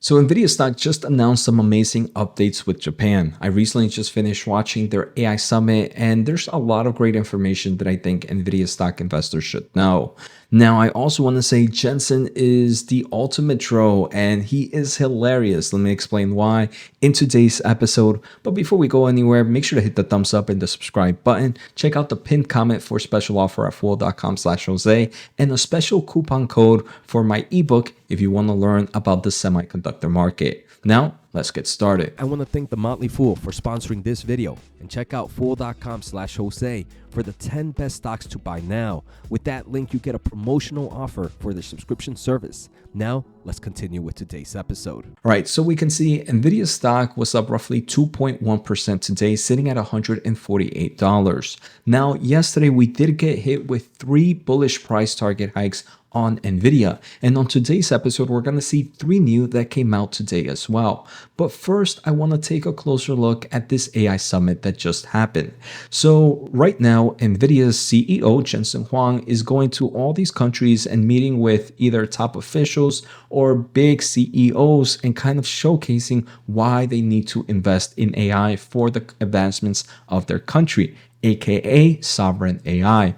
So Nvidia stock just announced some amazing updates with Japan. I recently just finished watching their AI summit, and there's a lot of great information that I think Nvidia stock investors should know. Now, I also want to say Jensen is the ultimate troll, and he is hilarious. Let me explain why in today's episode. But before we go anywhere, make sure to hit the thumbs up and the subscribe button. Check out the pinned comment for a special offer at fool.com/Jose and a special coupon code for my ebook if you want to learn about the semiconductor market. Now, let's get started. I want to thank the Motley Fool for sponsoring this video, and check out fool.com/Jose for the 10 best stocks to buy now. With that link, you get a promotional offer for the subscription service. Now, let's continue with today's episode. All right, so we can see Nvidia stock was up roughly 2.1% today, sitting at $148. Now, yesterday we did get hit with 3 bullish price target hikes on Nvidia. And on today's episode, we're going to see 3 new that came out today as well. But first, I want to take a closer look at this AI summit that just happened. So right now, Nvidia's CEO, Jensen Huang, is going to all these countries and meeting with either top officials or big CEOs and kind of showcasing why they need to invest in AI for the advancements of their country, aka sovereign AI.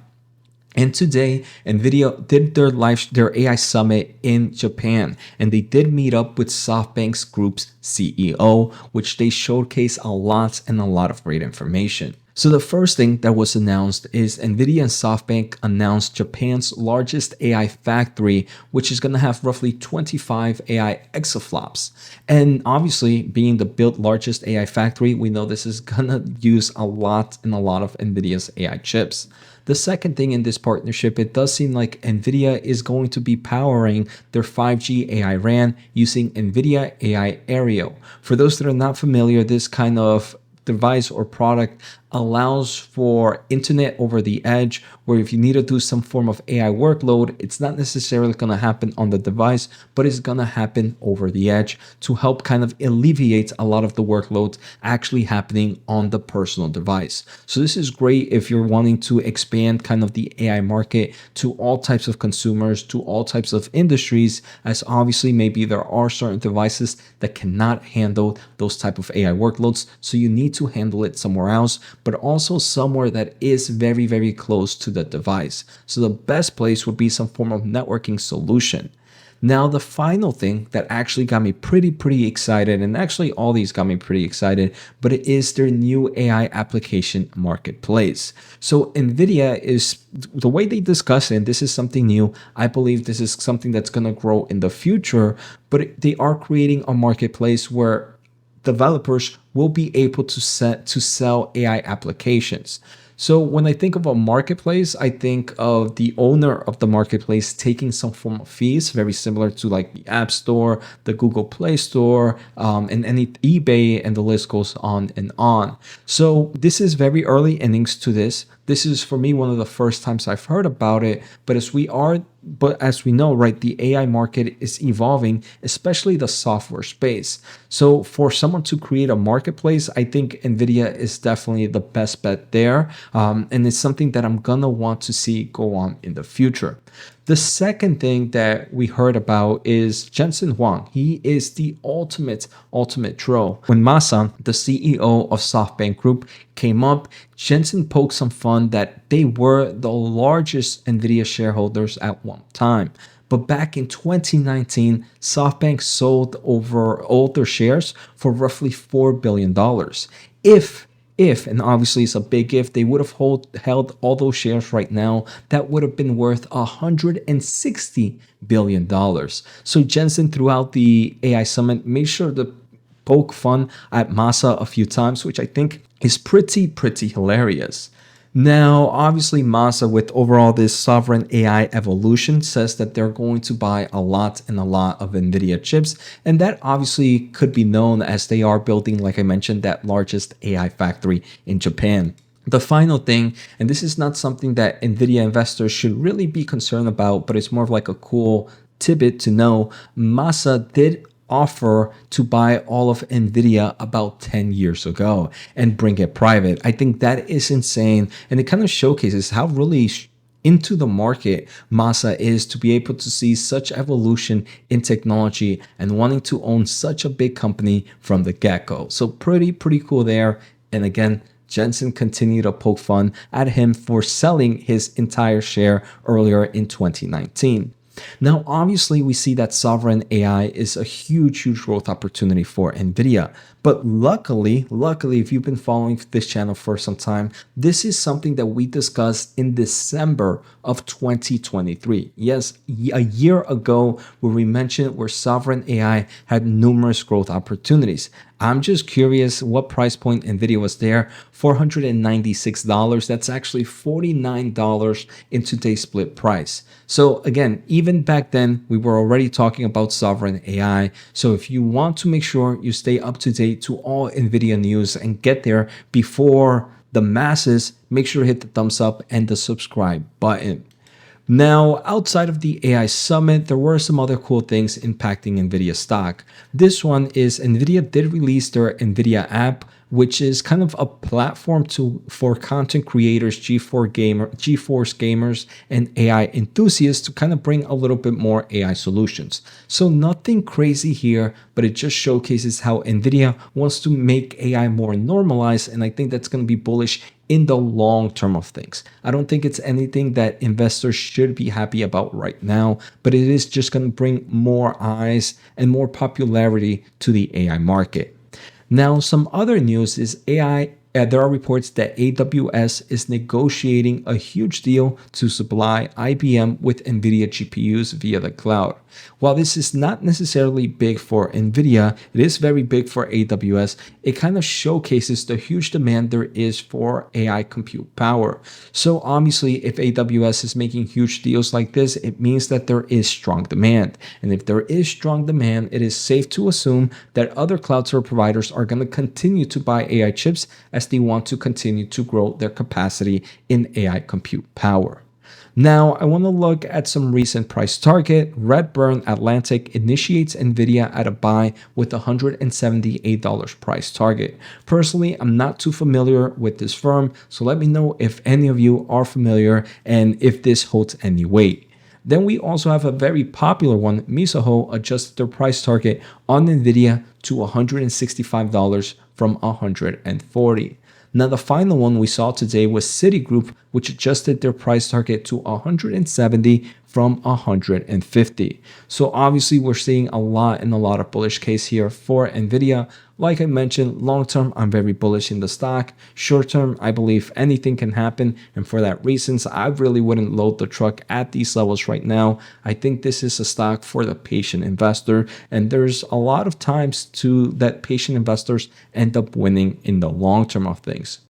And today, Nvidia did their AI summit in Japan, and they did meet up with SoftBank's group's CEO, which they showcase a lot of great information. So the first thing that was announced is Nvidia and SoftBank announced Japan's largest AI factory, which is going to have roughly 25 AI exaflops. And obviously, being the built largest AI factory, we know this is going to use a lot of Nvidia's AI chips. The second thing in this partnership, it does seem like Nvidia is going to be powering their 5G AI RAN using Nvidia AI Aerial. For those that are not familiar, this kind of device or product allows for internet over the edge, where if you need to do some form of AI workload, it's not necessarily going to happen on the device, but it's going to happen over the edge to help kind of alleviate a lot of the workloads actually happening on the personal device. So this is great if you're wanting to expand kind of the AI market to all types of consumers, to all types of industries, as obviously maybe there are certain devices that cannot handle those type of AI workloads. So you need to handle it somewhere else, but also somewhere that is very, very close to the device. So the best place would be some form of networking solution. Now, the final thing that actually got me pretty excited, and actually all these got me pretty excited, but it is their new AI application marketplace. So Nvidia is, the way they discuss it, and this is something new, I believe this is something that's going to grow in the future, but they are creating a marketplace where developers will be able to sell AI applications. So when I think of a marketplace, I think of the owner of the marketplace taking some form of fees, very similar to like the App Store, the Google Play Store, and any eBay, and the list goes on and on. So this is very early innings to this. This is for me one of the first times I've heard about it, but as we know, right, the AI market is evolving, especially the software space. So for someone to create a marketplace, I think Nvidia is definitely the best bet there. And it's something that I'm gonna want to see go on in the future. The second thing that we heard about is Jensen Huang. He is the ultimate troll. When Masa, the CEO of SoftBank Group, came up, Jensen poked some fun that they were the largest Nvidia shareholders at one time. But back in 2019, SoftBank sold over all their shares for roughly $4 billion. If, and obviously it's a big if, they would have held all those shares right now, that would have been worth $160 billion. So Jensen, throughout the AI Summit, made sure to poke fun at Masa a few times, which I think is pretty hilarious. Now, obviously, Masa, with overall this sovereign AI evolution, says that they're going to buy a lot of Nvidia chips, and that obviously could be known as they are building, like I mentioned, that largest AI factory in Japan. The final thing, and this is not something that Nvidia investors should really be concerned about, but it's more of like a cool tidbit to know, Masa did offer to buy all of Nvidia about 10 years ago and bring it private. I think that is insane, and it kind of showcases how really into the market Masa is to be able to see such evolution in technology and wanting to own such a big company from the get-go. So pretty cool there. And again, Jensen continued to poke fun at him for selling his entire share earlier in 2019. Now, obviously, we see that sovereign AI is a huge growth opportunity for Nvidia. But luckily, if you've been following this channel for some time, this is something that we discussed in December of 2023. Yes, a year ago, where we mentioned where sovereign AI had numerous growth opportunities. I'm just curious what price point Nvidia was there. $496. That's actually $49 in today's split price. So again, even back then, we were already talking about sovereign AI. So if you want to make sure you stay up to date to all Nvidia news and get there before the masses, make sure to hit the thumbs up and the subscribe button. Now, outside of the AI summit, there were some other cool things impacting Nvidia stock. This one is Nvidia did release their Nvidia app, which is kind of a platform for content creators, GeForce gamers, and AI enthusiasts to kind of bring a little bit more AI solutions. So nothing crazy here, but it just showcases how Nvidia wants to make AI more normalized, and I think that's going to be bullish in the long term of things. I don't think it's anything that investors should be happy about right now, but it is just going to bring more eyes and more popularity to the AI market. Now, some other news is AI. There are reports that AWS is negotiating a huge deal to supply IBM with NVIDIA GPUs via the cloud. While this is not necessarily big for NVIDIA, it is very big for AWS. It kind of showcases the huge demand there is for AI compute power. So obviously, if AWS is making huge deals like this, it means that there is strong demand. And if there is strong demand, it is safe to assume that other cloud service providers are going to continue to buy AI chips as they want to continue to grow their capacity in AI compute power. Now, I want to look at some recent price target. Redburn Atlantic initiates Nvidia at a buy with $178 price target. Personally, I'm not too familiar with this firm, so let me know if any of you are familiar and if this holds any weight. Then we also have a very popular one. Mizuho adjusted their price target on Nvidia to $165 from $140. Now, the final one we saw today was Citigroup, which adjusted their price target to $170 from $150. So obviously, we're seeing a lot of bullish case here for Nvidia. Like I mentioned, long term, I'm very bullish in the stock. Short term, I believe anything can happen. And for that reasons, I really wouldn't load the truck at these levels right now. I think this is a stock for the patient investor. And there's a lot of times that patient investors end up winning in the long term of things.